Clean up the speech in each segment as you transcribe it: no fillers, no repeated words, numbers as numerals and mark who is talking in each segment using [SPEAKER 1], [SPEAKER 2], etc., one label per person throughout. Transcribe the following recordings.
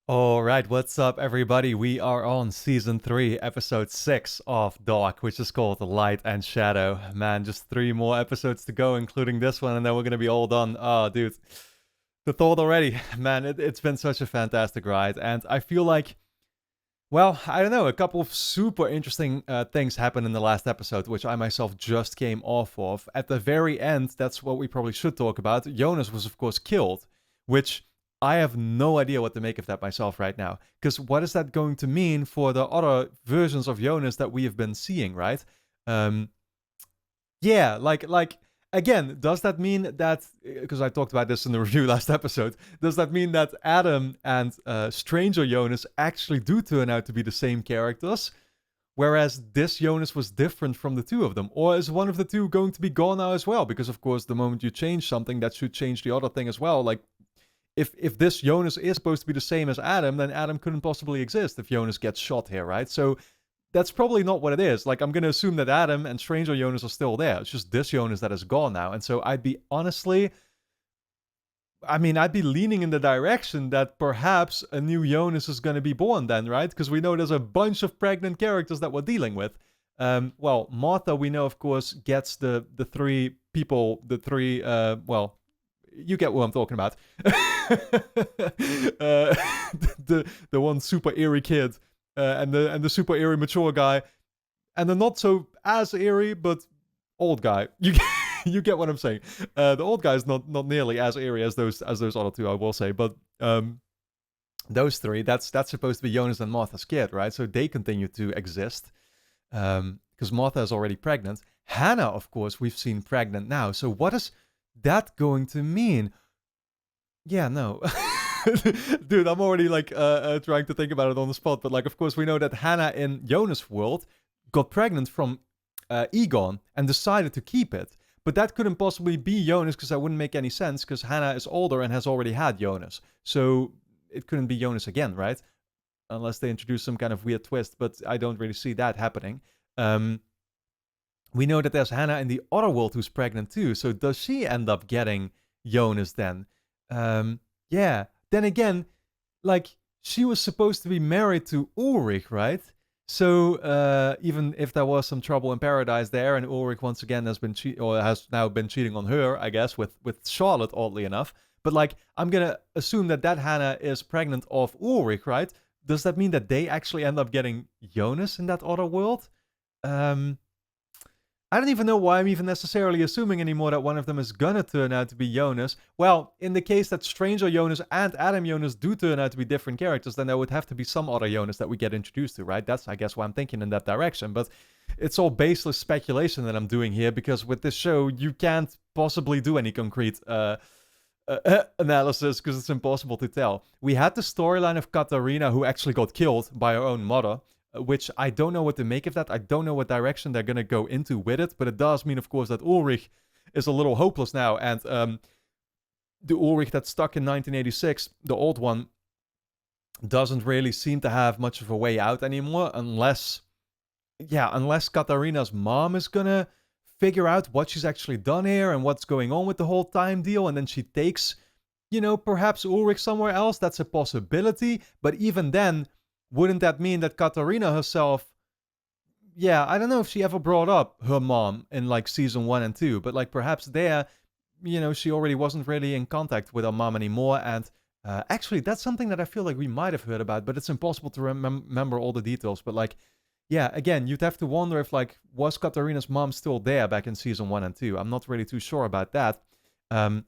[SPEAKER 1] All right, what's up, everybody? We are on season 3, episode 6 of Dark, which is called Light and Shadow. Man, just 3 more episodes to go, including this one, and then we're gonna be all done. Oh, dude, the thought already. Man, it's been such a fantastic ride, and I feel like, well, I don't know, a couple of super interesting things happened in the last episode, which I myself just came off of. At the very end, that's what we probably should talk about. Jonas was, of course, killed, which I have no idea what to make of that myself right now. Because what is that going to mean for the other versions of Jonas that we have been seeing, right? Um, yeah, like again, does that mean that, because I talked about this in the review last episode, does that mean that Adam and Stranger Jonas actually do turn out to be the same characters? Whereas this Jonas was different from the two of them? Or is one of the two going to be gone now as well? Because, of course, the moment you change something, that should change the other thing as well. Like, if this Jonas is supposed to be the same as Adam, then Adam couldn't possibly exist if Jonas gets shot here, right? So that's probably not what it is. Like, I'm going to assume that Adam and Stranger Jonas are still there. It's just this Jonas that is gone now. And so I'd be honestly, I'd be leaning in the direction that perhaps a new Jonas is going to be born then, right? Because we know there's a bunch of pregnant characters that we're dealing with. Well, Martha, we know, of course, gets the three people, you get what I'm talking about. The one super eerie kid, and the super eerie mature guy, and the not so as eerie but old guy. You get what I'm saying. The old guy is not nearly as eerie as those other two, I will say, but those three, that's supposed to be Jonas and Martha's kid, right? So they continue to exist because Martha is already pregnant. Hannah, of course, we've seen pregnant now. So what is that going to mean? Yeah, no. Dude, I'm already like trying to think about it on the spot, but like, of course, we know that Hannah in Jonas' world got pregnant from Egon and decided to keep it. But that couldn't possibly be Jonas because that wouldn't make any sense because Hannah is older and has already had Jonas. So it couldn't be Jonas again, right? Unless they introduce some kind of weird twist, but I don't really see that happening. We know that there's Hannah in the other world who's pregnant too. So does she end up getting Jonas then? Yeah. Then again, like, she was supposed to be married to Ulrich, right? So even if there was some trouble in paradise there, and Ulrich once again has now been cheating on her, I guess, with Charlotte, oddly enough. But like, I'm gonna assume that Hannah is pregnant of Ulrich, right? Does that mean that they actually end up getting Jonas in that other world? Um, I don't even know why I'm even necessarily assuming anymore that one of them is gonna turn out to be Jonas. Well, in the case that Stranger Jonas and Adam Jonas do turn out to be different characters, then there would have to be some other Jonas that we get introduced to, right? That's, I guess, why I'm thinking in that direction. But it's all baseless speculation that I'm doing here, because with this show, you can't possibly do any concrete analysis because it's impossible to tell. We had the storyline of Katarina, who actually got killed by her own mother, which I don't know what to make of that. I don't know what direction they're going to go into with it, but it does mean, of course, that Ulrich is a little hopeless now, and the Ulrich that's stuck in 1986, the old one, doesn't really seem to have much of a way out anymore, unless Katarina's mom is going to figure out what she's actually done here and what's going on with the whole time deal, and then she takes, perhaps Ulrich somewhere else. That's a possibility, but even then, wouldn't that mean that Katarina herself, yeah, I don't know if she ever brought up her mom in like season 1 and 2, but like perhaps there, she already wasn't really in contact with her mom anymore. And actually, that's something that I feel like we might have heard about, but it's impossible to remember all the details. But like, yeah, again, you'd have to wonder if, like, was Katarina's mom still there back in season 1 and 2? I'm not really too sure about that. Other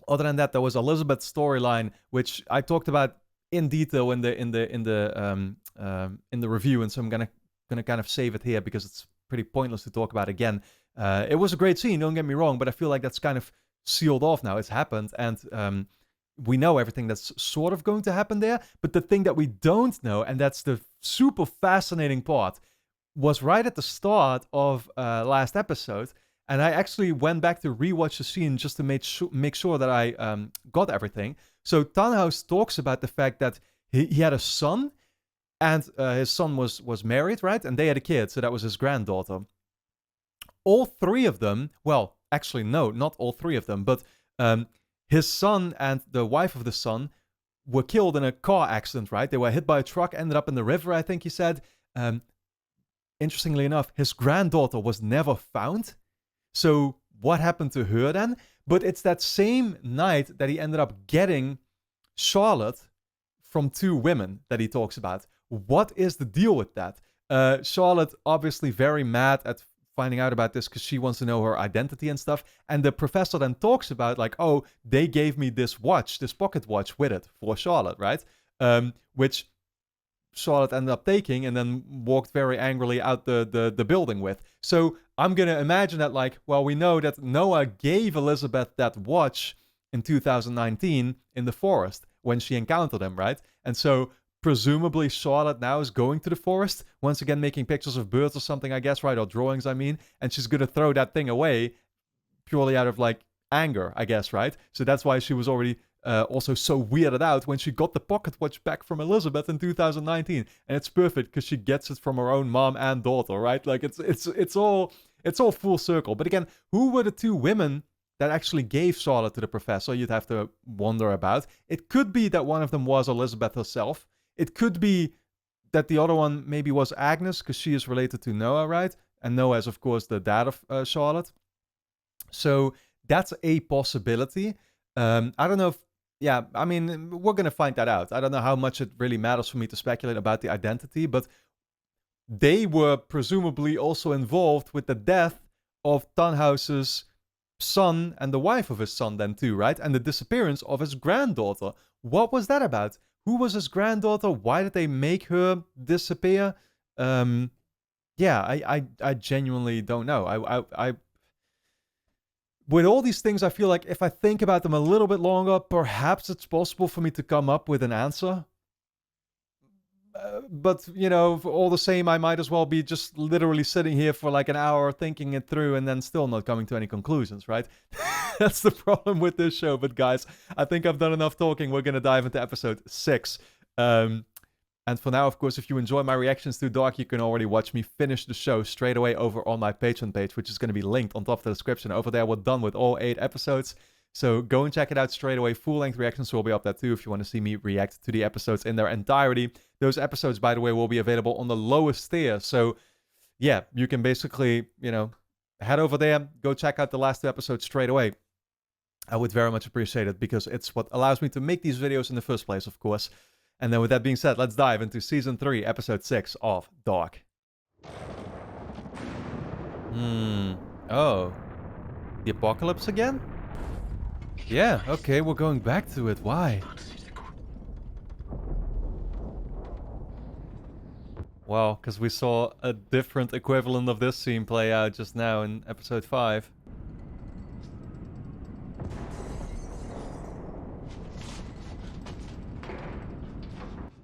[SPEAKER 1] than that, there was Elizabeth's storyline, which I talked about in detail in the review, and so I'm gonna kind of save it here because it's pretty pointless to talk about again. It was a great scene, don't get me wrong, but I feel like that's kind of sealed off now. It's happened, and we know everything that's sort of going to happen there. But the thing that we don't know, and that's the super fascinating part, was right at the start of last episode. And I actually went back to rewatch the scene just to make sure that I got everything. So Tannhaus talks about the fact that he had a son, and his son was married, right? And they had a kid, so that was his granddaughter. All three of them, well, actually, no, not all three of them, but his son and the wife of the son were killed in a car accident, right? They were hit by a truck, ended up in the river, I think he said. Interestingly enough, his granddaughter was never found. So what happened to her then? But it's that same night that he ended up getting Charlotte from 2 women that he talks about. What is the deal with that? Charlotte obviously very mad at finding out about this because she wants to know her identity and stuff. And the professor then talks about like, oh, they gave me this watch, this pocket watch with it for Charlotte, right? Which Charlotte ended up taking and then walked very angrily out the building with. So I'm going to imagine that like, well, we know that Noah gave Elizabeth that watch in 2019 in the forest when she encountered him, right? And so presumably Charlotte now is going to the forest, once again making pictures of birds or something, I guess, right? Or drawings, I mean. And she's going to throw that thing away purely out of, like, anger, I guess, right? So that's why she was already also so weirded out when she got the pocket watch back from Elizabeth in 2019. And it's perfect because she gets it from her own mom and daughter, right? Like, it's all full circle. But again, who were the 2 women that actually gave Charlotte to the professor? You'd have to wonder about. It could be that one of them was Elizabeth herself. It could be that the other one maybe was Agnes, because she is related to Noah, right? And Noah is, of course, the dad of Charlotte. So that's a possibility. I don't know if... Yeah, I mean, we're going to find that out. I don't know how much it really matters for me to speculate about the identity, but they were presumably also involved with the death of Tannhaus's son and the wife of his son then too, right? And the disappearance of his granddaughter. What was that about? Who was his granddaughter? Why did they make her disappear? Yeah, I genuinely don't know. I with all these things, I feel like if I think about them a little bit longer, perhaps it's possible for me to come up with an answer. But, you know, all the same, I might as well be just literally sitting here for like an hour thinking it through and then still not coming to any conclusions, right? That's the problem with this show. But guys, I think I've done enough talking. We're going to dive into episode 6. And for now, of course, if you enjoy my reactions to Dark, you can already watch me finish the show straight away over on my Patreon page, which is going to be linked on top of the description. Over there, we're done with all 8 episodes. So go and check it out straight away. Full-length reactions will be up there too if you want to see me react to the episodes in their entirety. Those episodes, by the way, will be available on the lowest tier. So yeah, you can basically, you know, head over there, go check out the last 2 episodes straight away. I would very much appreciate it because it's what allows me to make these videos in the first place, of course. And then with that being said, let's dive into Season 3, Episode 6 of Dark. Oh. The apocalypse again? Yeah, okay, we're going back to it. Why? Well, because we saw a different equivalent of this scene play out just now in Episode 5.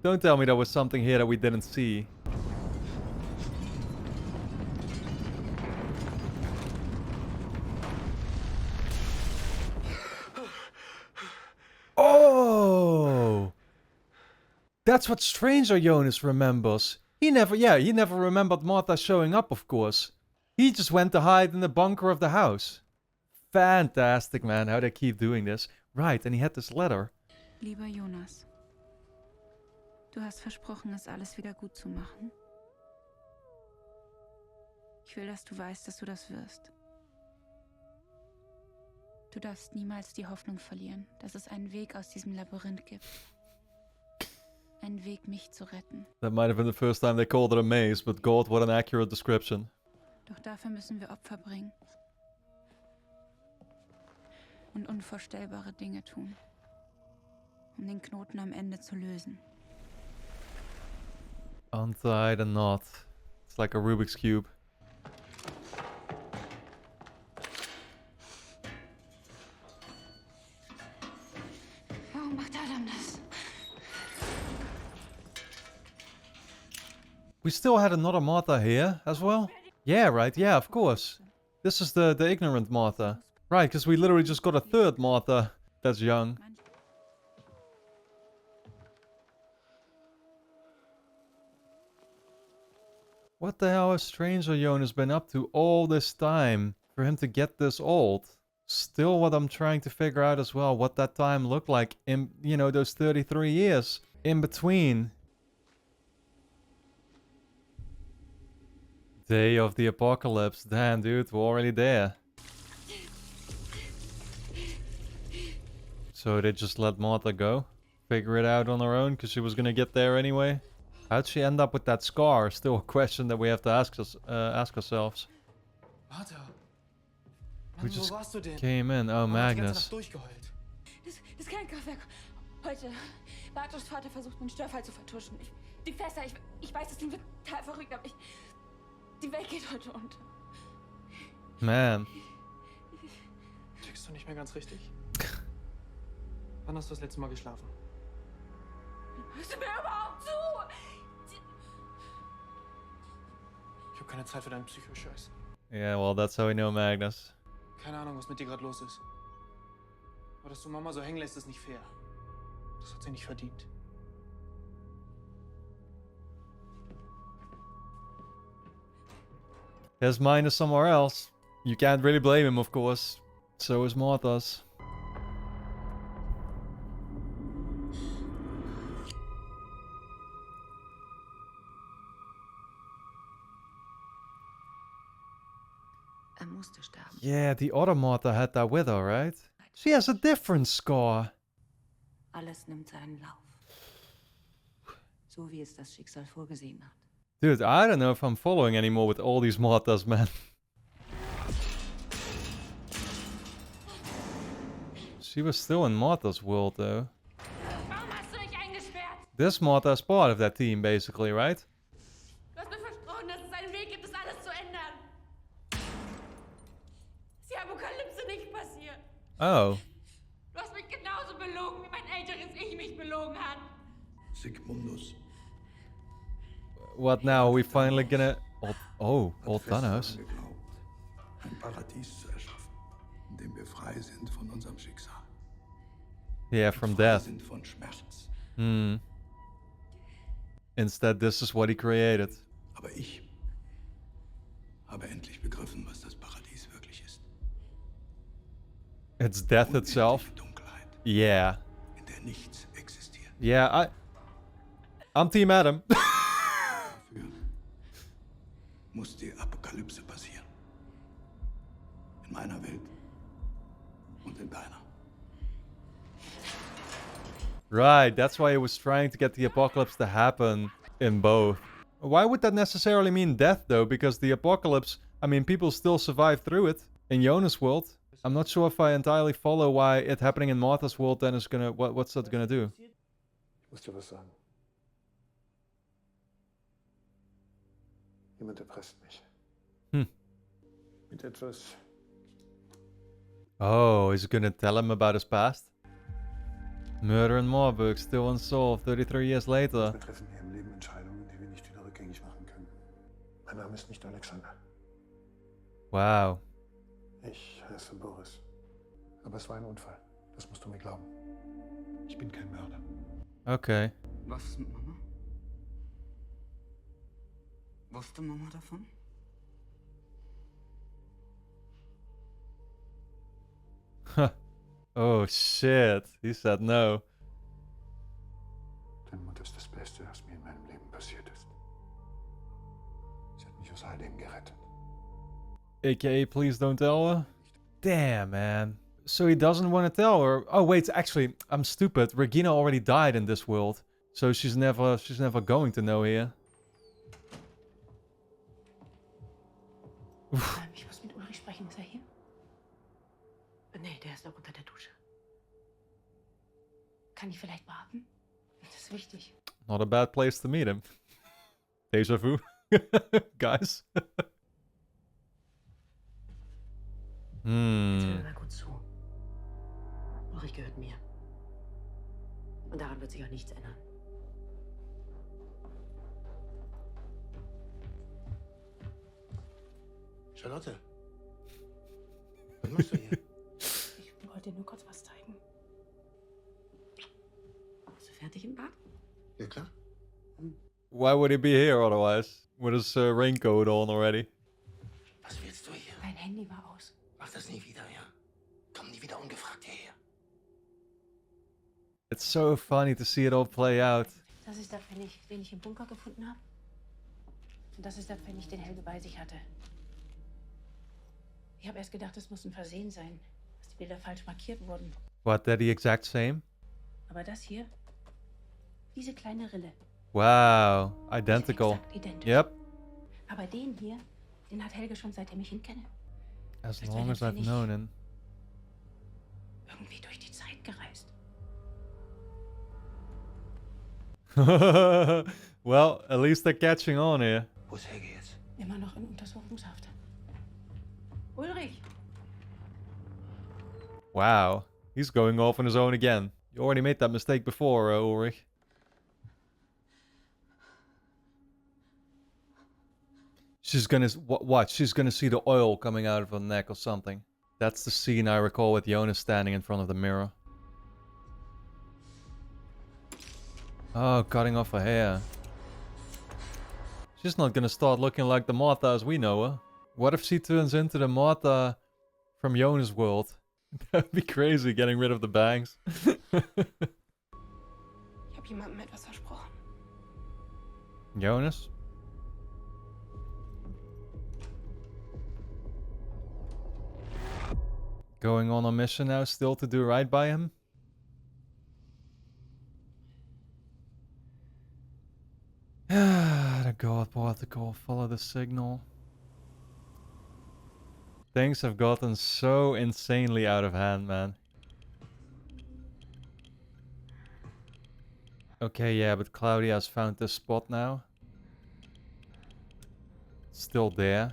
[SPEAKER 1] Don't tell me there was something here that we didn't see. Oh! That's what Stranger Jonas remembers. He never remembered Martha showing up, of course. He just went to hide in the bunker of the house. Fantastic, man, how they keep doing this. Right, and he had this letter.
[SPEAKER 2] Lieber Jonas, du hast versprochen, es alles wieder gut zu machen. Ich will, dass du weißt, dass du das wirst. Du darfst niemals die Hoffnung verlieren, dass es einen Weg aus diesem Labyrinth gibt. Einen Weg, mich zu retten.
[SPEAKER 1] That might have been the first time they called it a maze, but God, what an accurate description.
[SPEAKER 2] Doch dafür müssen wir Opfer bringen. Und unvorstellbare Dinge tun. Um den Knoten am Ende zu lösen.
[SPEAKER 1] Untie the knot. It's like a Rubik's Cube.
[SPEAKER 2] Warum macht Adam das?
[SPEAKER 1] We still had another Martha here as well? Yeah, right, yeah, of course. This is the ignorant Martha. Right, because we literally just got a third Martha that's young. What the hell has Stranger Jonas been up to all this time for him to get this old? still what I'm trying to figure out as well, what that time looked like in, you know, those 33 years in between. Day of the apocalypse. Damn, dude, we're already there. So they just let Martha go? Figure it out on her own because she was gonna get there anyway? How'd she end up with that scar? Still a question that we have to ask ourselves.
[SPEAKER 3] Martha,
[SPEAKER 1] We
[SPEAKER 3] Mann,
[SPEAKER 1] just
[SPEAKER 3] wo warst du denn?
[SPEAKER 1] came in. Oh,
[SPEAKER 3] Mama hat die ganze
[SPEAKER 1] Magnus.
[SPEAKER 3] Nacht durchgeheult.
[SPEAKER 2] Das Kernkraftwerk. Heute. Bartoschs Vater versucht, einen Störfall zu vertuschen. Die Fässer, ich weiß, das klingt total verrückt, aber die Welt geht heute unter.
[SPEAKER 1] Man.
[SPEAKER 3] Tickst du nicht mehr ganz richtig? Wann hast du das letzte Mal geschlafen?
[SPEAKER 2] Hörst du mir überhaupt zu?
[SPEAKER 3] Ich habe keine Zeit für deinen Psychoscheiß.
[SPEAKER 1] Yeah, well, that's how we know Magnus.
[SPEAKER 3] Keine Ahnung, was mit dir gerade los ist. Aber dass du Mama so hängen lässt, ist nicht fair. Das hat sie nicht verdient.
[SPEAKER 1] His mind is somewhere else. You can't really blame him, of course. So is Martha's.
[SPEAKER 2] Musste sterben.
[SPEAKER 1] Yeah, the other Martha had that with her, right? She has a different scar.
[SPEAKER 2] Alles nimmt seinen Lauf. So wie es das Schicksal vorgesehen hat.
[SPEAKER 1] Dude, I don't know if I'm following anymore with all these Marthas, man. She was still in Martha's world, though.
[SPEAKER 2] Warum hast du dich eingesperrt?
[SPEAKER 1] This Martha is part of that team, basically, right?
[SPEAKER 2] Du hast mir versprochen, dass es einen Weg gibt, das alles zu ändern. Dass die Apokalypse nicht passiert.
[SPEAKER 1] Oh.
[SPEAKER 2] Du hast mich genauso belogen, wie mein älteres Ich mich belogen hat.
[SPEAKER 4] Sigmundus.
[SPEAKER 1] What now? Are we finally gonna... old
[SPEAKER 4] hat fest
[SPEAKER 1] Thanos.
[SPEAKER 4] daran geglaubt, ein Paradies zu erschaffen, in dem wir frei sind von unserem Schicksal.
[SPEAKER 1] Yeah, from
[SPEAKER 4] frei
[SPEAKER 1] death.
[SPEAKER 4] sind von Schmerz.
[SPEAKER 1] Instead, this is what he created.
[SPEAKER 4] Aber ich habe endlich begriffen, was das Paradies wirklich ist.
[SPEAKER 1] It's death itself.
[SPEAKER 4] Unendliche Dunkelheit,
[SPEAKER 1] Yeah.
[SPEAKER 4] in der nichts existiert.
[SPEAKER 1] Yeah, I'm Team Adam.
[SPEAKER 4] Dafür muss die Apokalypse passieren. In meiner Welt und in deiner.
[SPEAKER 1] Right, that's why he was trying to get the apocalypse to happen in both. Why would that necessarily mean death, though? Because the apocalypse, I mean, people still survive through it. In Jonas' world, I'm not sure if I entirely follow why it happening in Martha's world then is gonna... What's that gonna do?
[SPEAKER 5] Ich muss dir was sagen. Jemand erpresst mich. Mit etwas.
[SPEAKER 1] Oh, is he gonna tell him about his past? Murder in Marburg, still unsolved, 33 years later.
[SPEAKER 5] Wir treffen hier im Leben Entscheidungen, die wir nicht wieder rückgängig machen können. Mein Name ist nicht Alexander.
[SPEAKER 1] Wow.
[SPEAKER 5] Ich heiße Boris. Aber es war ein Unfall. Das musst du mir glauben. Ich bin kein Mörder.
[SPEAKER 1] Okay.
[SPEAKER 6] Was mit Mama? Wusste Mama davon?
[SPEAKER 1] Oh shit, he said no.
[SPEAKER 5] Deine Mutter ist das Beste, was mir in meinem Leben passiert ist. Sie hat mich aus all dem gerettet.
[SPEAKER 1] AKA, please don't tell her. Damn, man. So he doesn't want to tell her. Oh wait, actually, I'm stupid. Regina already died in this world, so she's never going to know here.
[SPEAKER 2] Ich muss mit Ulrich sprechen. Ist er hier? Nee, der ist noch unter der Dusche. Kann ich vielleicht warten? Das ist wichtig.
[SPEAKER 1] Not a bad place to meet him. Deja vu, guys.
[SPEAKER 2] Jetzt hör mir mal gut zu. Ulrich gehört mir. Und daran wird sich auch nichts ändern.
[SPEAKER 5] Charlotte. Was machst du hier?
[SPEAKER 2] Ich wollte dir nur kurz was zeigen. Bist du fertig im Bad?
[SPEAKER 5] Ja, klar.
[SPEAKER 1] Why would he be here otherwise? With his raincoat on already.
[SPEAKER 4] Was willst du hier?
[SPEAKER 2] Mein Handy war aus.
[SPEAKER 4] Mach das nie wieder, ja? komm nie wieder ungefragt hierher.
[SPEAKER 1] It's so funny to see it all play out.
[SPEAKER 7] Das ist der Pfennig, den ich im Bunker gefunden habe. Und das ist der Pfennig, den Helge bei sich hatte. Ich habe erst gedacht, es muss ein Versehen sein, dass die Bilder falsch markiert wurden.
[SPEAKER 1] What, they're the exact same?
[SPEAKER 7] Aber das hier, diese kleine Rille,
[SPEAKER 1] Wow,
[SPEAKER 7] ist
[SPEAKER 1] identical.
[SPEAKER 7] exakt identisch.
[SPEAKER 1] Yep.
[SPEAKER 7] Aber den hier, den hat Helge schon seitdem ich ihn kenne.
[SPEAKER 1] As
[SPEAKER 7] Als
[SPEAKER 1] long
[SPEAKER 7] wäre
[SPEAKER 1] as
[SPEAKER 7] der
[SPEAKER 1] I've
[SPEAKER 7] Pfennig
[SPEAKER 1] known him.
[SPEAKER 7] irgendwie durch die Zeit gereist.
[SPEAKER 1] Well, at least they're catching on here.
[SPEAKER 4] Wo ist Helge jetzt?
[SPEAKER 7] Immer noch in Untersuchungshaft. Ulrich!
[SPEAKER 1] Wow, he's going off on his own again. You already made that mistake before, Ulrich. She's gonna watch. She's gonna see the oil coming out of her neck or something. That's the scene I recall with Jonas standing in front of the mirror. Oh, cutting off her hair. She's not gonna start looking like the Martha as we know her. What if she turns into the Martha from Jonas' world? That'd be crazy, getting rid of the bangs.
[SPEAKER 2] Ich habe jemandem etwas versprochen.
[SPEAKER 1] Jonas? Going on a mission now still to do right by him? The god particle, follow the signal. Things have gotten so insanely out of hand, man. Okay, yeah, but Claudia has found this spot now. Still there.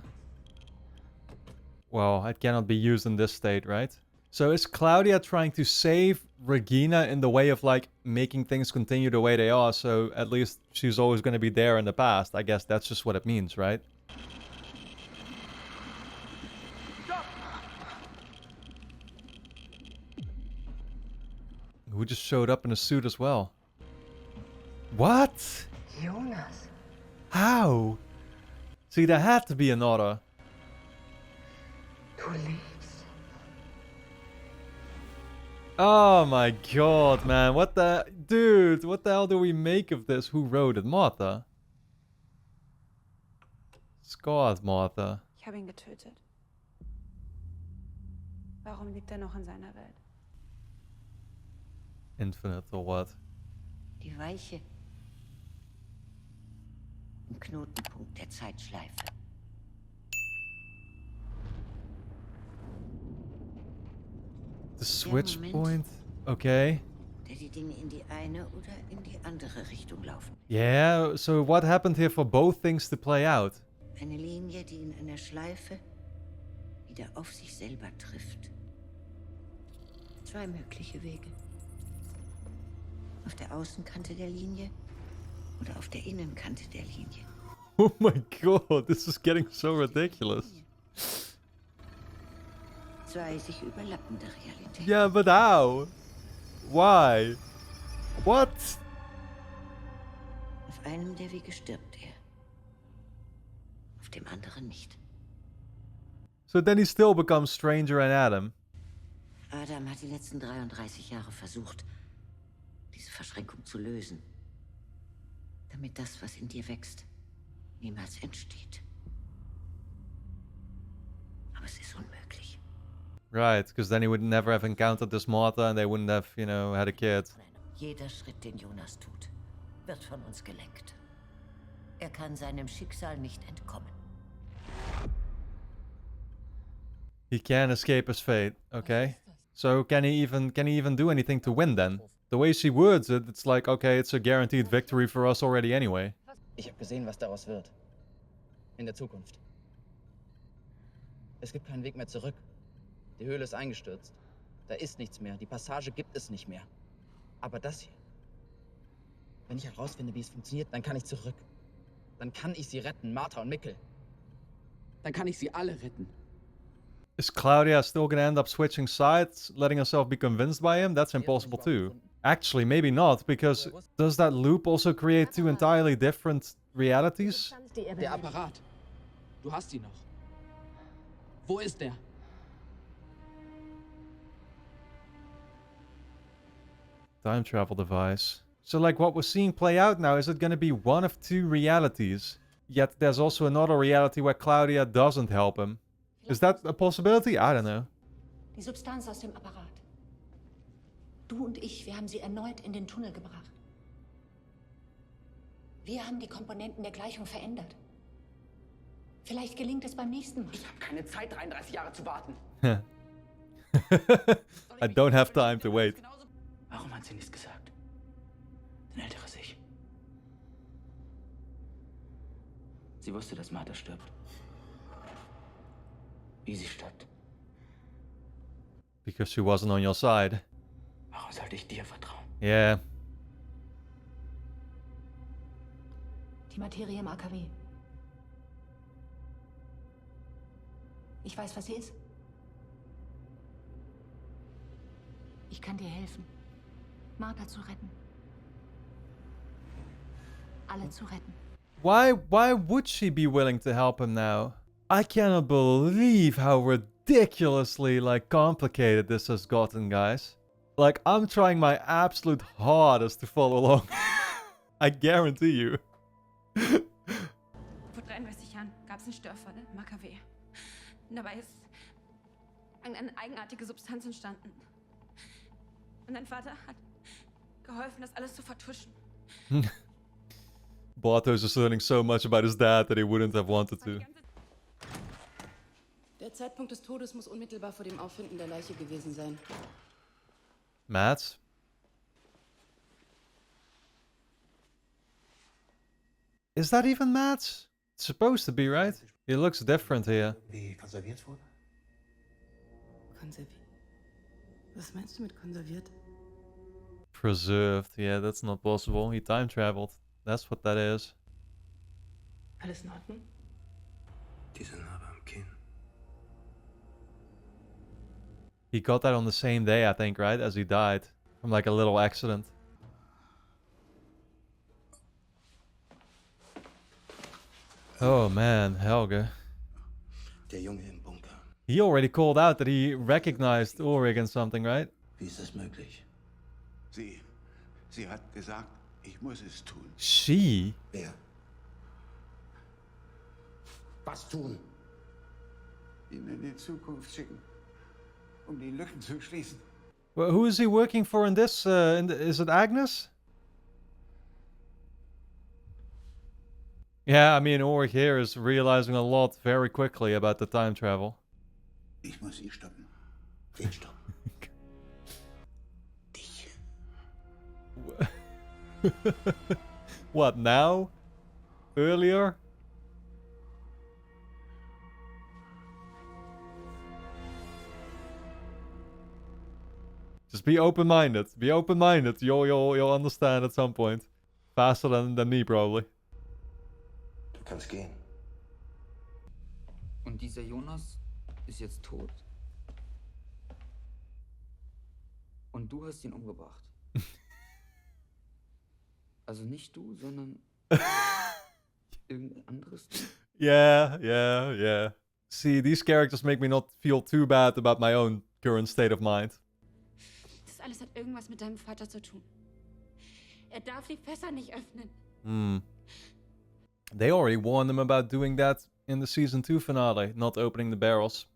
[SPEAKER 1] Well, it cannot be used in this state, right? So is Claudia trying to save Regina in the way of, like, making things continue the way they are, so at least she's always going to be there in the past? I guess that's just what it means, right? Who just showed up in a suit as well? What?
[SPEAKER 8] Jonas.
[SPEAKER 1] How? See, there had to be another.
[SPEAKER 8] Du lebst.
[SPEAKER 1] Oh my god, man. What the... Dude, what the hell do we make of this? Who wrote it? Martha? Scarred Martha.
[SPEAKER 2] Ich habe ihn getötet. Warum lebt er noch in seiner Welt?
[SPEAKER 1] Infinite or what?
[SPEAKER 6] Die Weiche. Im Knotenpunkt der Zeitschleife.
[SPEAKER 1] The switch
[SPEAKER 6] Moment.
[SPEAKER 1] point? Okay.
[SPEAKER 6] Der die Dinge in die eine oder in die andere Richtung laufen.
[SPEAKER 1] Yeah, so what happened here for both things to play out?
[SPEAKER 6] Eine Linie, die in einer Schleife wieder auf sich selber trifft. Zwei mögliche Wege. Auf der Außenkante der Linie oder auf der Innenkante der Linie.
[SPEAKER 1] Oh my god, this is getting so ridiculous.
[SPEAKER 6] Zwei sich überlappende Realitäten.
[SPEAKER 1] Yeah, but how? Why? What?
[SPEAKER 6] Auf einem der Wege stirbt er. Auf dem anderen nicht.
[SPEAKER 1] So then he still becomes Stranger and Adam.
[SPEAKER 6] Adam hat die letzten 33 Jahre versucht, diese Verschränkung zu lösen. Damit das, was in dir wächst, niemals entsteht. Aber es ist unmöglich.
[SPEAKER 1] Right, because then he would never have encountered this Martha and they wouldn't have, you know, had a kid.
[SPEAKER 6] Jeder Schritt, den Jonas tut, wird von uns gelenkt. Er kann seinem Schicksal nicht entkommen.
[SPEAKER 1] He can't escape his fate, okay? So can he even do anything to win then? The way she words it, it's like, okay, it's a guaranteed victory for us already anyway.
[SPEAKER 9] Ich habe gesehen, was daraus wird. In der Zukunft. Es gibt keinen Weg mehr zurück. Die Höhle ist eingestürzt. Da ist nichts mehr. Die Passage gibt es nicht mehr. Aber das hier. Wenn ich herausfinde, wie es funktioniert, dann kann ich zurück. Dann kann ich sie retten, Martha und Mikkel. Dann kann ich sie alle retten.
[SPEAKER 1] Is Claudia still gonna end up switching sides, letting herself be convinced by him? That's impossible too. Actually, maybe not, because does that loop also create two entirely different realities?
[SPEAKER 9] Der Apparat. Du hast ihn noch. Wo ist der?
[SPEAKER 1] Time travel device. So like what we're seeing play out now, is it going to be one of two realities? Yet there's also another reality where Claudia doesn't help him. Is that a possibility? I don't know.
[SPEAKER 7] Die Substanz aus dem Apparat. Du und ich, wir haben sie erneut in den Tunnel gebracht. Wir haben die Komponenten der Gleichung verändert. Vielleicht gelingt es beim nächsten Mal.
[SPEAKER 10] Ich habe keine Zeit, 33 Jahre zu warten.
[SPEAKER 1] I don't have time to wait.
[SPEAKER 10] Warum hat sie nichts gesagt? Dein älteres Ich. Sie wusste, dass Martha stirbt. Wie sie stirbt.
[SPEAKER 1] Because she wasn't on your side.
[SPEAKER 10] Warum sollte ich dir vertrauen?
[SPEAKER 1] Yeah.
[SPEAKER 7] Die Materie im AKW. Ich weiß, was sie ist. Ich kann dir helfen, Martha zu retten. Alle zu retten.
[SPEAKER 1] Why would she be willing to help him now? I cannot believe how ridiculously like complicated this has gotten, guys. Like, I'm trying my absolute hardest to follow along. I guarantee you.
[SPEAKER 2] Vor 33 Jahren gab es einen Störfall im AKW. Und dabei ist eine eigenartige Substanz entstanden. Und dein Vater hat geholfen, das alles zu vertuschen.
[SPEAKER 1] Bartos is learning so much about his dad that he wouldn't have wanted to.
[SPEAKER 11] Der Zeitpunkt des Todes muss unmittelbar vor dem Auffinden der Leiche gewesen sein.
[SPEAKER 1] Matt? Is that even Matt? It's supposed to be, right? He looks different here.
[SPEAKER 5] Wie konserviert wurde?
[SPEAKER 11] Konserviert? Was meinst du mit konserviert?
[SPEAKER 1] Preserved. Yeah, that's not possible. He time traveled. That's what that is.
[SPEAKER 11] Alles in Ordnung?
[SPEAKER 4] Diese Narbe am Kinn.
[SPEAKER 1] He got that on the same day, I think, right? As he died. From like a little accident. Oh man, Helge.
[SPEAKER 4] Der Junge im Bunker.
[SPEAKER 1] He already called out that he recognized Ulrich and something, right?
[SPEAKER 4] Wie ist das möglich?
[SPEAKER 12] Sie hat gesagt, ich muss es tun.
[SPEAKER 1] She?
[SPEAKER 4] Wer? Was tun?
[SPEAKER 12] Ihn in die Zukunft schicken, um die Lücken zu schließen.
[SPEAKER 1] Well, who is he working for in this? Is it Agnes? Yeah, I mean, Ulrich here is realizing a lot very quickly about the time travel.
[SPEAKER 12] Ich muss ihn stoppen.
[SPEAKER 4] Wen stoppen? Dich.
[SPEAKER 1] What, now? Earlier? Just be open-minded. Be open-minded. You'll understand at some point. Faster than me, probably.
[SPEAKER 4] Du kannst gehen.
[SPEAKER 10] Und dieser Jonas ist jetzt tot. Und du hast ihn umgebracht. Also nicht du, sondern irgendein anderes Ding.
[SPEAKER 1] Yeah. See, these characters make me not feel too bad about my own current state of mind.
[SPEAKER 2] Das alles hat irgendwas mit deinem Vater zu tun. Er darf die Fässer nicht öffnen.
[SPEAKER 1] They already warned him about doing that in the season 2 finale, not opening the barrels.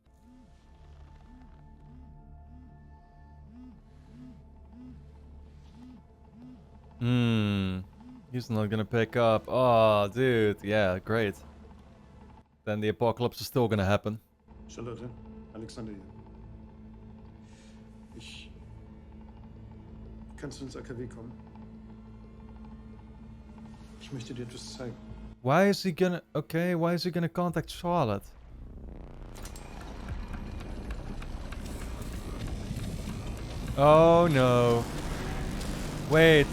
[SPEAKER 1] He's not gonna pick up. Oh, dude. Yeah, great. Then the apocalypse is still gonna happen.
[SPEAKER 5] Charlotte, Alexander hier. Kannst du ins AKW kommen? Ich möchte dir etwas zeigen.
[SPEAKER 1] Why is he gonna... Okay, why is he gonna contact Charlotte? Oh no. Wait.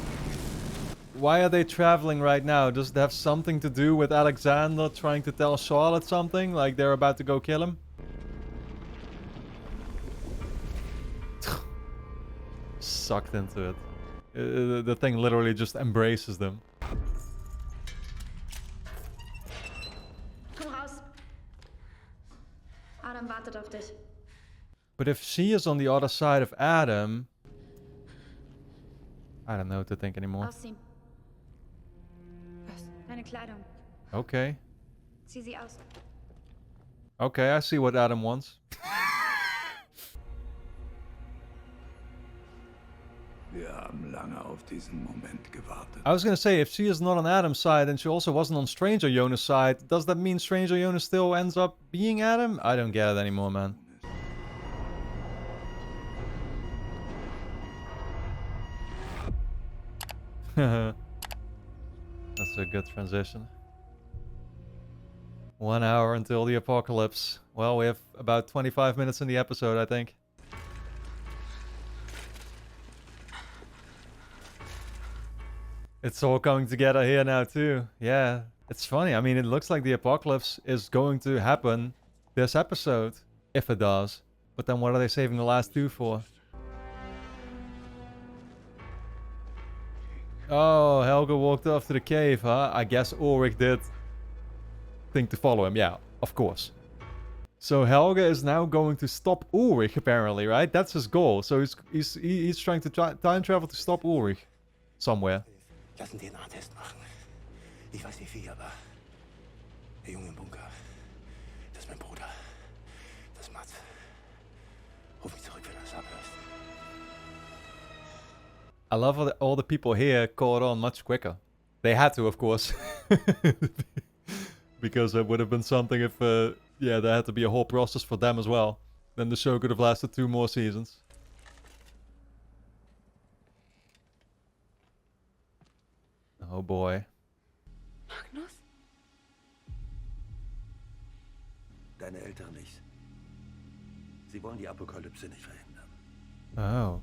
[SPEAKER 1] Why are they traveling right now? Does it have something to do with Alexander trying to tell Charlotte something? Like they're about to go kill him? Sucked into it. The thing literally just embraces them.
[SPEAKER 2] Komm raus. Adam wartet auf dich.
[SPEAKER 1] But if she is on the other side of Adam... I don't know what to think anymore.
[SPEAKER 2] Ausziehen. Was? Deine Kleidung.
[SPEAKER 1] Okay.
[SPEAKER 2] Zieh sie aus.
[SPEAKER 1] Okay, I see what Adam wants.
[SPEAKER 4] Wir haben lange auf diesen Moment gewartet.
[SPEAKER 1] I was gonna say, if she is not on Adam's side and she also wasn't on Stranger Jonas' side, does that mean Stranger Jonas still ends up being Adam? I don't get it anymore, man. That's a good transition. 1 hour until the apocalypse. Well, we have about 25 minutes in the episode, I think. It's all coming together here now too. Yeah, it's funny. I mean, it looks like the apocalypse is going to happen this episode, if it does. But then what are they saving the last two for? Oh, Helga walked off to the cave, huh? I guess Ulrich did think to follow him. Yeah, of course. So Helga is now going to stop Ulrich, apparently, right? That's his goal. So he's trying to time travel to stop Ulrich somewhere.
[SPEAKER 13] Lass einen DNA-Test machen. Ich weiß nicht wie, aber der Junge im Bunker, das ist mein Bruder. Das ist Mats. Ruf mich zurück, wenn du das abhörst.
[SPEAKER 1] I love how all the people here caught on much quicker. They had to, of course. Because it would have been something if, yeah, there had to be a whole process for them as well. Then the show could have lasted 2 more seasons. Oh boy.
[SPEAKER 2] Magnus?
[SPEAKER 13] Deine Eltern nicht. Sie wollen die Apokalypse nicht verhindern.
[SPEAKER 1] Oh.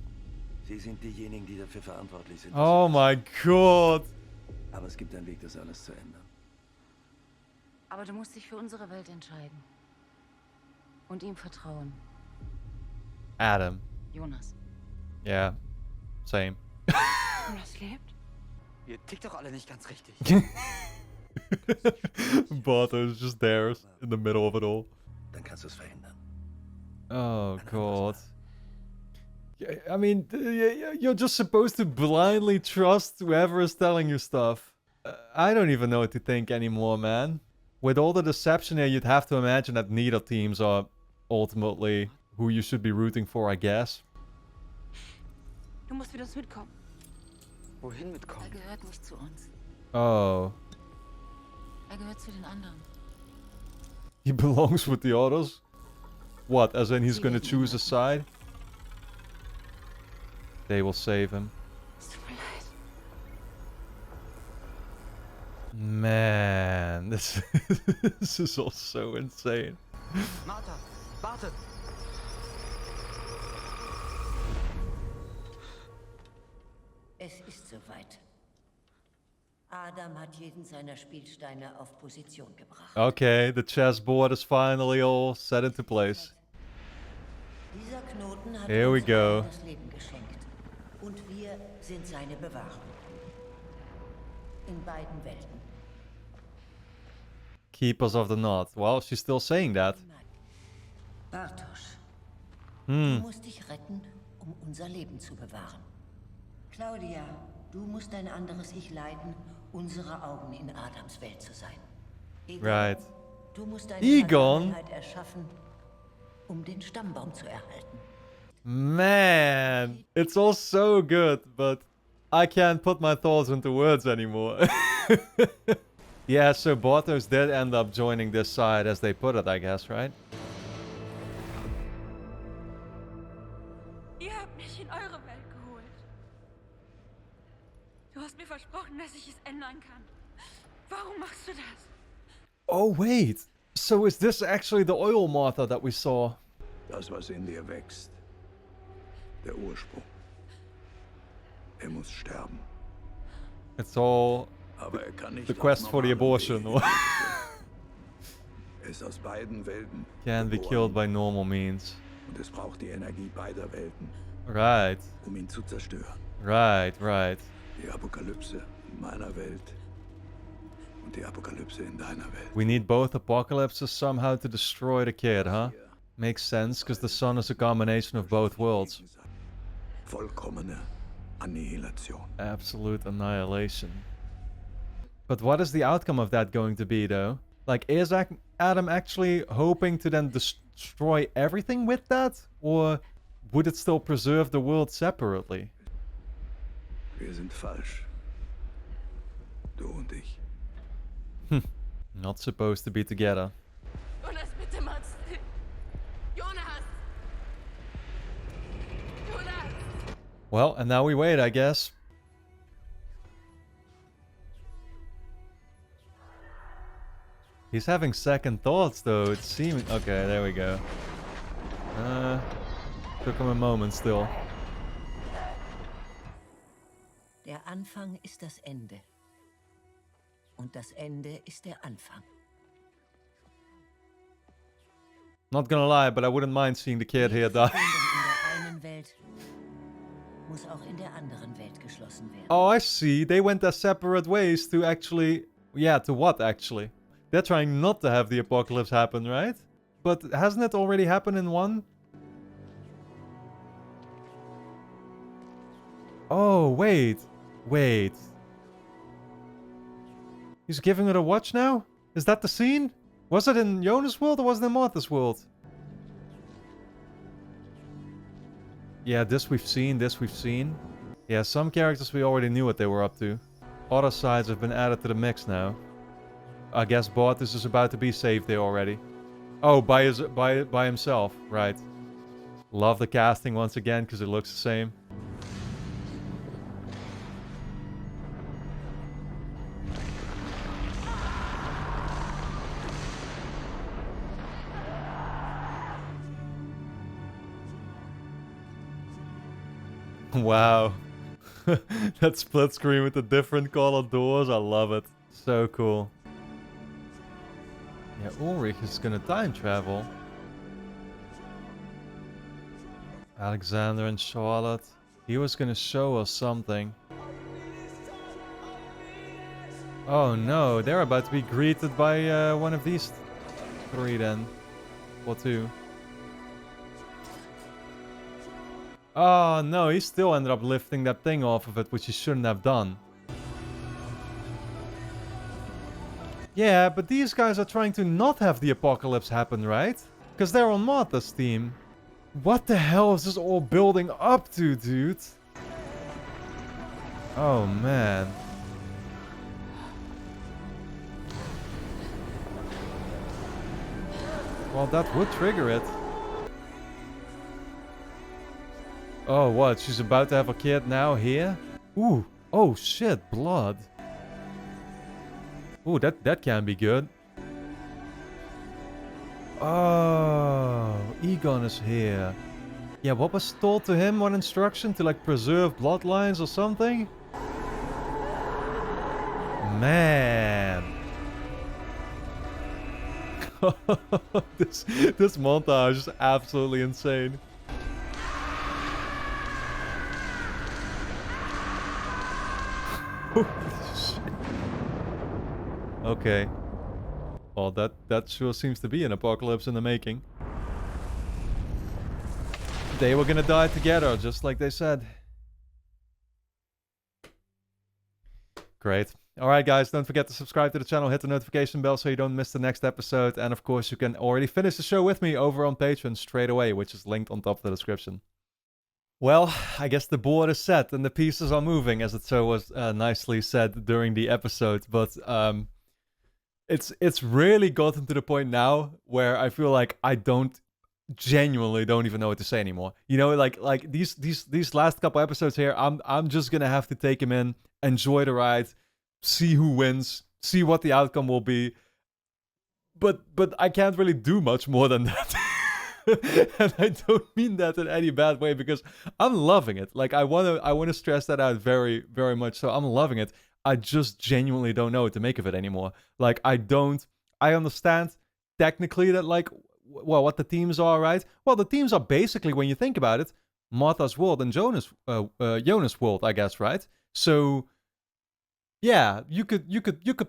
[SPEAKER 13] Sie sind diejenigen, die dafür verantwortlich sind.
[SPEAKER 1] Oh my god.
[SPEAKER 13] Aber es gibt einen Weg, das alles zu ändern.
[SPEAKER 7] Aber du musst dich für unsere Welt entscheiden. Und ihm vertrauen.
[SPEAKER 1] Adam.
[SPEAKER 7] Jonas.
[SPEAKER 1] Yeah. Same.
[SPEAKER 2] Jonas lebt?
[SPEAKER 10] Ihr tickt doch alle nicht ganz richtig.
[SPEAKER 1] Barto is just there in the middle of it all.
[SPEAKER 13] Dann kannst du es verhindern.
[SPEAKER 1] Oh god. I mean, you're just supposed to blindly trust whoever is telling you stuff. I don't even know what to think anymore, man. With all the deception here, you'd have to imagine that neither teams are ultimately who you should be rooting for, I guess.
[SPEAKER 2] Du musst mit uns mitkommen.
[SPEAKER 10] Wohin mitkommen?
[SPEAKER 7] Er gehört nicht zu uns.
[SPEAKER 1] Oh.
[SPEAKER 7] Er gehört zu den anderen.
[SPEAKER 1] He belongs with the others? What, as in he's gonna choose a side? They will save him.
[SPEAKER 2] Es tut mir leid.
[SPEAKER 1] Man, this is all so insane.
[SPEAKER 10] Martha, warte!
[SPEAKER 6] Es ist soweit. Adam hat jeden seiner Spielsteine auf Position gebracht.
[SPEAKER 1] Okay, the chessboard is finally all set into place.
[SPEAKER 6] Dieser Knoten hat
[SPEAKER 1] Here we
[SPEAKER 6] uns
[SPEAKER 1] go.
[SPEAKER 6] das Leben geschenkt. Und wir sind seine Bewahrung. In beiden Welten.
[SPEAKER 1] Keepers of the Knot. Well, she's still saying that.
[SPEAKER 6] Bartosz, du
[SPEAKER 1] Hmm.
[SPEAKER 6] musst dich retten, um unser Leben zu bewahren. Claudia, du musst ein anderes Ich leiten, unsere Augen in Adams Welt zu sein. Egon,
[SPEAKER 1] Right.
[SPEAKER 6] du musst eine
[SPEAKER 1] Egon?
[SPEAKER 6] Vergangenheit erschaffen, um den Stammbaum zu erhalten.
[SPEAKER 1] Man, it's all so good, but I can't put my thoughts into words anymore. Yeah, so Bartos did end up joining this side, as they put it, I guess, right?
[SPEAKER 2] Ihr habt mich in eure Welt geholt. Du hast mir versprochen, dass ich es ändern kann. Warum machst du das?
[SPEAKER 1] Oh, wait. So is this actually the oil Martha that we saw?
[SPEAKER 4] Das, was in dir wächst. Der Ursprung. Er muss sterben.
[SPEAKER 1] It's all
[SPEAKER 4] Aber er kann nicht
[SPEAKER 1] the
[SPEAKER 4] auf
[SPEAKER 1] quest for the
[SPEAKER 4] normalen
[SPEAKER 1] abortion.
[SPEAKER 4] Wegen. Er ist aus beiden Welten
[SPEAKER 1] Can be
[SPEAKER 4] geboren.
[SPEAKER 1] killed by normal means.
[SPEAKER 4] Und es braucht die Energie beider Welten,
[SPEAKER 1] Right.
[SPEAKER 4] um ihn zu zerstören.
[SPEAKER 1] Right, right.
[SPEAKER 4] Die Apokalypse in meiner Welt und die Apokalypse in deiner Welt.
[SPEAKER 1] We need both apocalypses somehow to destroy the kid, huh? Makes sense, because the sun is a combination of both worlds.
[SPEAKER 4] Vollkommene Annihilation.
[SPEAKER 1] Absolute annihilation. But what is the outcome of that going to be, though? Like, is Adam actually hoping to then destroy everything with that? Or would it still preserve the world separately?
[SPEAKER 4] Wir sind falsch. Du und ich.
[SPEAKER 1] Not supposed to be together.
[SPEAKER 11] Jonas, bitte, Mats. Jonas! Jonas!
[SPEAKER 1] Well, and now we wait, I guess. He's having second thoughts, though. It's seeming... Okay, there we go. Took him a moment still.
[SPEAKER 6] Der Anfang ist das Ende. Und das Ende ist der Anfang.
[SPEAKER 1] Not gonna lie, but I wouldn't mind seeing the kid here die.
[SPEAKER 6] In der einen Welt muss auch in der anderen Welt geschlossen werden.
[SPEAKER 1] Oh, I see. They went their separate ways to actually... Yeah, to what, actually? They're trying not to have the apocalypse happen, right? But hasn't it already happened in one? Oh, wait. Wait. He's giving it a watch now? Is that the scene? Was it in Jonas' world or was it in Martha's world? Yeah, this we've seen, this we've seen. Yeah, some characters we already knew what they were up to. Other sides have been added to the mix now. I guess Bartus is about to be saved there already. Oh, by himself, right. Love the casting once again because it looks the same. Wow. That split screen with the different colored doors, I love it. So cool. Yeah, Ulrich is gonna time travel. Alexander and Charlotte. He was gonna show us something. Oh no, they're about to be greeted by one of these three then. Or two. Oh no, he still ended up lifting that thing off of it, which he shouldn't have done. Yeah, but these guys are trying to not have the apocalypse happen, right? Because they're on Martha's team. What the hell is this all building up to, dude? Oh man. Well, that would trigger it. Oh, what? She's about to have a kid now here? Ooh. Oh, shit. Blood. Ooh, that can be good. Oh, Egon is here. Yeah, what was told to him? What instruction? To, like, preserve bloodlines or something? Man. This montage is absolutely insane. Okay. Well, that sure seems to be an apocalypse in the making. They were gonna die together, just like they said. Great. Alright guys, don't forget to subscribe to the channel, hit the notification bell so you don't miss the next episode. And of course, you can already finish the show with me over on Patreon straight away, which is linked on top of the description. Well, I guess the board is set and the pieces are moving, as it so was nicely said during the episode. But it's really gotten to the point now where I feel like I genuinely don't even know what to say anymore. You know, like these last couple episodes here, I'm just gonna have to take him in, enjoy the ride, see who wins, see what the outcome will be. But I can't really do much more than that. And I don't mean that in any bad way, because I'm loving it. Like I wanna stress that out very, very much. So I'm loving it. I just genuinely don't know what to make of it anymore. Like I understand technically that, like, well, what the teams are, right? Well, the teams are basically, when you think about it, Martha's world and Jonas' world, I guess, right? So yeah, you could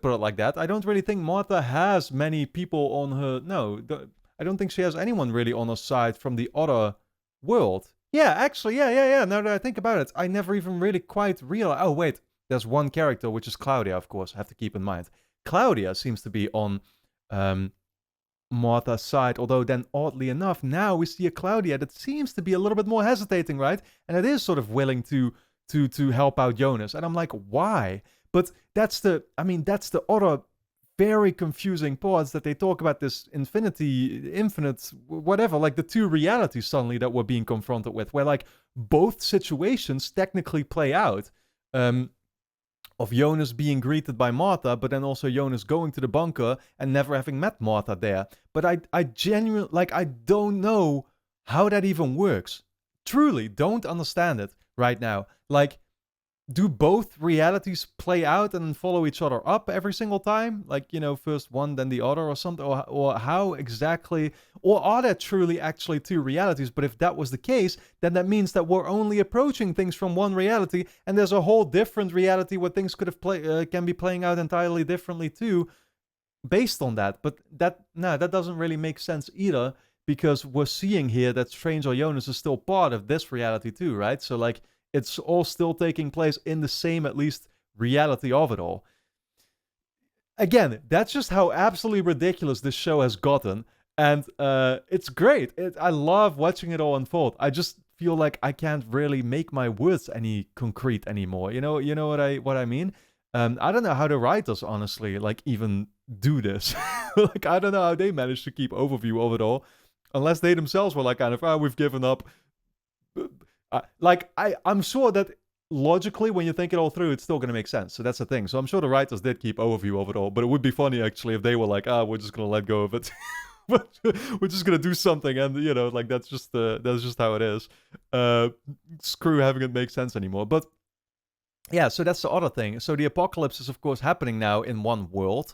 [SPEAKER 1] put it like that. I don't really think Martha has many people on her. No, I don't think she has anyone really on her side from the other world. Yeah, actually, yeah. Now that I think about it, I never even really quite realized. Oh, wait. There's one character, which is Claudia, of course. I have to keep in mind. Claudia seems to be on um, Martha's side, although then, oddly enough, now we see a Claudia that seems to be a little bit more hesitating, right? And it is sort of willing to help out Jonas. And I'm like, why? But that's the other very confusing parts that they talk about this infinite, whatever, like the two realities suddenly that we're being confronted with, where like both situations technically play out. Of Jonas being greeted by Martha, but then also Jonas going to the bunker and never having met Martha there. But I genuinely, like, I don't know how that even works. Truly don't understand it right now. Like, do both realities play out and follow each other up every single time? Like, you know, first one, then the other or something? Or how exactly? Or are there truly actually two realities? But if that was the case, then that means that we're only approaching things from one reality, and there's a whole different reality where things could have can be playing out entirely differently too, based on that. But that doesn't really make sense either, because we're seeing here that Stranger Jonas is still part of this reality too, right? So like, it's all still taking place in the same, at least, reality of it all. Again, that's just how absolutely ridiculous this show has gotten. And it's great. I love watching it all unfold. I just feel like I can't really make my words any concrete anymore. You know what I mean? I don't know how the writers, honestly, like, even do this. Like, I don't know how they managed to keep overview of it all. Unless they themselves were like, kind of, we've given up. I'm sure that logically, when you think it all through, it's still going to make sense. So that's the thing. So I'm sure the writers did keep overview of it all, but it would be funny actually if they were like, we're just going to let go of it. We're just going to do something, and you know, like, that's just how it is. Screw having it make sense anymore. But yeah, so that's the other thing. So the apocalypse is of course happening now in one world.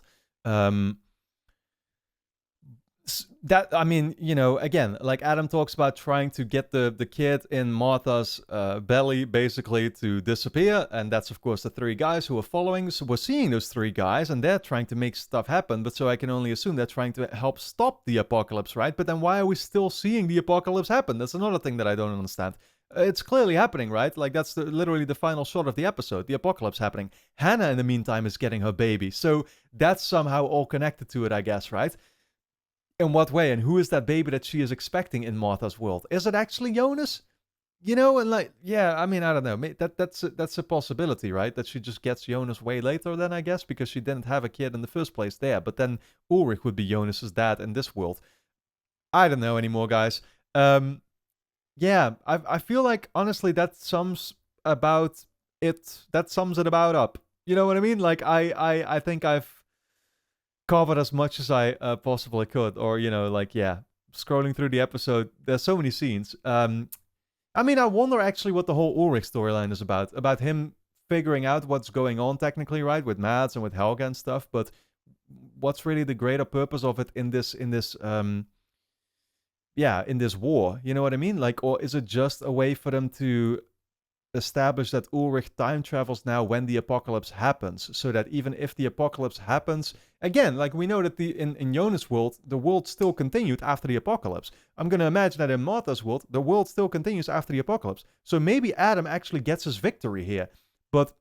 [SPEAKER 1] That, I mean, you know, again, like Adam talks about trying to get the kid in Martha's belly basically to disappear, and that's of course the three guys who are following. So we're seeing those three guys, and they're trying to make stuff happen, but so I can only assume they're trying to help stop the apocalypse, right? But then why are we still seeing the apocalypse happen? That's another thing that I don't understand. It's clearly happening, right? Like, that's literally the final shot of the episode, the apocalypse happening. Hannah, in the meantime, is getting her baby, so that's somehow all connected to it, I guess, right? In what way? And who is that baby that she is expecting in Martha's world? Is it actually Jonas? You know, and like, yeah, I mean, I don't know. That's a possibility, right? That she just gets Jonas way later then, I guess, because she didn't have a kid in the first place there. But then Ulrich would be Jonas's dad in this world. I don't know anymore, guys. Yeah, I feel like, honestly, that sums about it. That sums it about up. You know what I mean? Like, I think I've covered as much as I possibly could, or, you know, like, yeah, scrolling through the episode, there's so many scenes. I mean, I wonder actually what the whole Ulrich storyline is about him figuring out what's going on technically, right, with Mads and with Helga and stuff, but what's really the greater purpose of it in this war, you know what I mean? Like, or is it just a way for them to establish that Ulrich time travels now when the apocalypse happens, so that even if the apocalypse happens, again, like, we know that in Jonas' world, the world still continued after the apocalypse. I'm going to imagine that in Martha's world, the world still continues after the apocalypse. So maybe Adam actually gets his victory here. But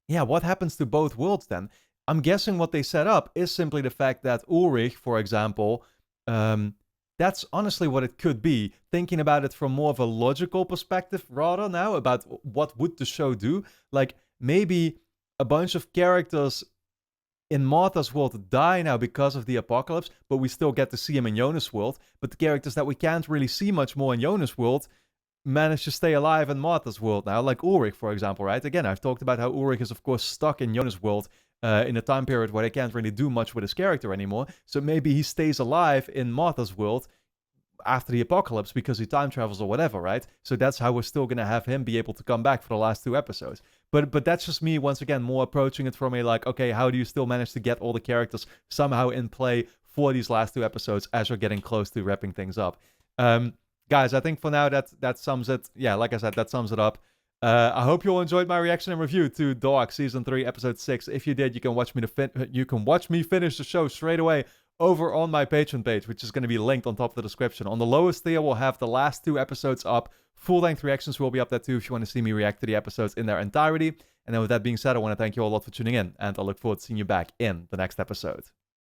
[SPEAKER 1] yeah, what happens to both worlds then? I'm guessing what they set up is simply the fact that Ulrich, for example, that's honestly what it could be. Thinking about it from more of a logical perspective rather now, about what would the show do. Like, maybe a bunch of characters in Martha's world die now because of the apocalypse, but we still get to see him in Jonas' world. But the characters that we can't really see much more in Jonas' world manage to stay alive in Martha's world now, like Ulrich, for example, right? Again, I've talked about how Ulrich is, of course, stuck in Jonas' world in a time period where they can't really do much with his character anymore. So maybe he stays alive in Martha's world after the apocalypse because he time travels or whatever, right? So that's how we're still going to have him be able to come back for the last 2 episodes. But that's just me, once again, more approaching it from a, like, okay, how do you still manage to get all the characters somehow in play for these last 2 episodes as you're getting close to wrapping things up? Guys, I think for now that sums it. Yeah, like I said, that sums it up. I hope you all enjoyed my reaction and review to Dark Season 3, Episode 6. If you did, you can watch me finish the show straight away over on my Patreon page, which is going to be linked on top of the description. On the lowest tier, we'll have the last 2 episodes up. Full-length reactions will be up there too if you want to see me react to the episodes in their entirety. And then with that being said, I want to thank you all a lot for tuning in, and I look forward to seeing you back in the next episode.